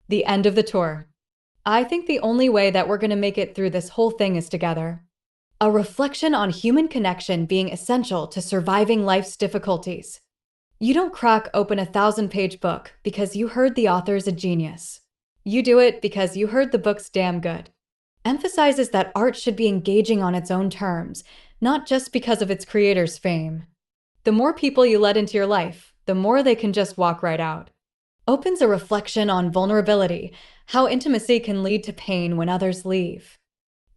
The end of the tour. I think the only way that we're going to make it through this whole thing is together. A reflection on human connection being essential to surviving life's difficulties. You don't crack open a 1,000-page book because you heard the author's a genius. You do it because you heard the book's damn good. Emphasizes that art should be engaging on its own terms, not just because of its creator's fame. The more people you let into your life, the more they can just walk right out. Opens a reflection on vulnerability, how intimacy can lead to pain when others leave.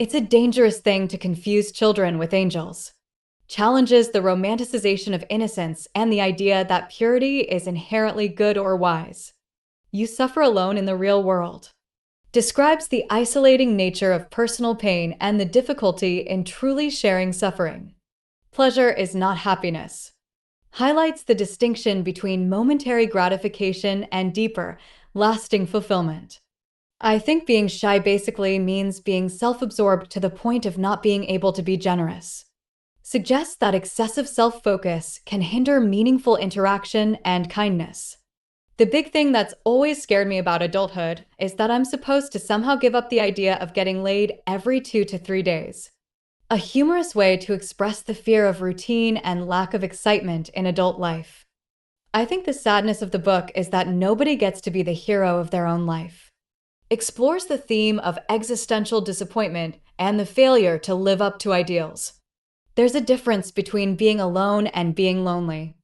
It's a dangerous thing to confuse children with angels. Challenges the romanticization of innocence and the idea that purity is inherently good or wise. You suffer alone in the real world. Describes the isolating nature of personal pain and the difficulty in truly sharing suffering. Pleasure is not happiness. Highlights the distinction between momentary gratification and deeper, lasting fulfillment. I think being shy basically means being self-absorbed to the point of not being able to be generous. Suggests that excessive self-focus can hinder meaningful interaction and kindness. The big thing that's always scared me about adulthood is that I'm supposed to somehow give up the idea of getting laid every 2 to 3 days. A humorous way to express the fear of routine and lack of excitement in adult life. I think the sadness of the book is that nobody gets to be the hero of their own life. Explores the theme of existential disappointment and the failure to live up to ideals. There's a difference between being alone and being lonely.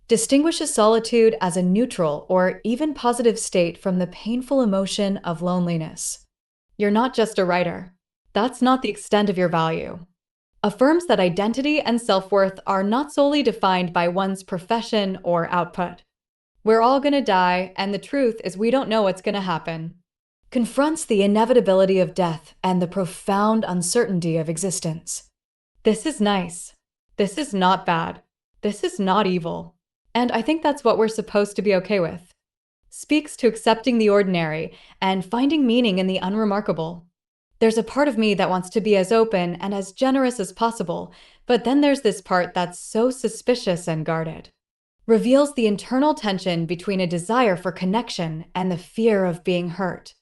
Distinguishes solitude as a neutral or even positive state from the painful emotion of loneliness. You're not just a writer. That's not the extent of your value. Affirms that identity and self-worth are not solely defined by one's profession or output. We're all going to die, and the truth is we don't know what's going to happen. Confronts the inevitability of death and the profound uncertainty of existence. This is nice. This is not bad. This is not evil. And I think that's what we're supposed to be okay with. Speaks to accepting the ordinary and finding meaning in the unremarkable. There's a part of me that wants to be as open and as generous as possible, but then there's this part that's so suspicious and guarded. Reveals the internal tension between a desire for connection and the fear of being hurt.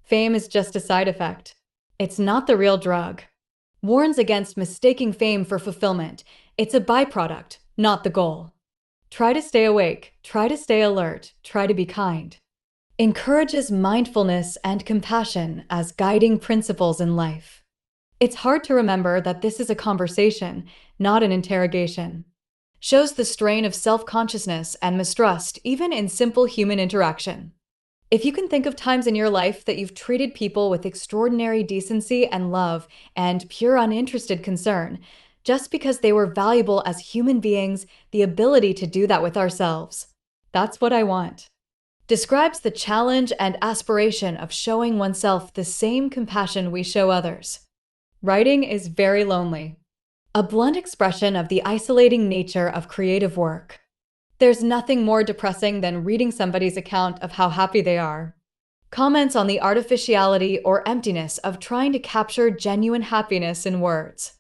Fame is just a side effect. It's not the real drug. Warns against mistaking fame for fulfillment. It's a byproduct, not the goal. Try to stay awake, try to stay alert, try to be kind. Encourages mindfulness and compassion as guiding principles in life. It's hard to remember that this is a conversation, not an interrogation. Shows the strain of self-consciousness and mistrust even in simple human interaction. If you can think of times in your life that you've treated people with extraordinary decency and love and pure uninterested concern, just because they were valuable as human beings, the ability to do that with ourselves. That's what I want. Describes the challenge and aspiration of showing oneself the same compassion we show others. Writing is very lonely. A blunt expression of the isolating nature of creative work. There's nothing more depressing than reading somebody's account of how happy they are. Comments on the artificiality or emptiness of trying to capture genuine happiness in words.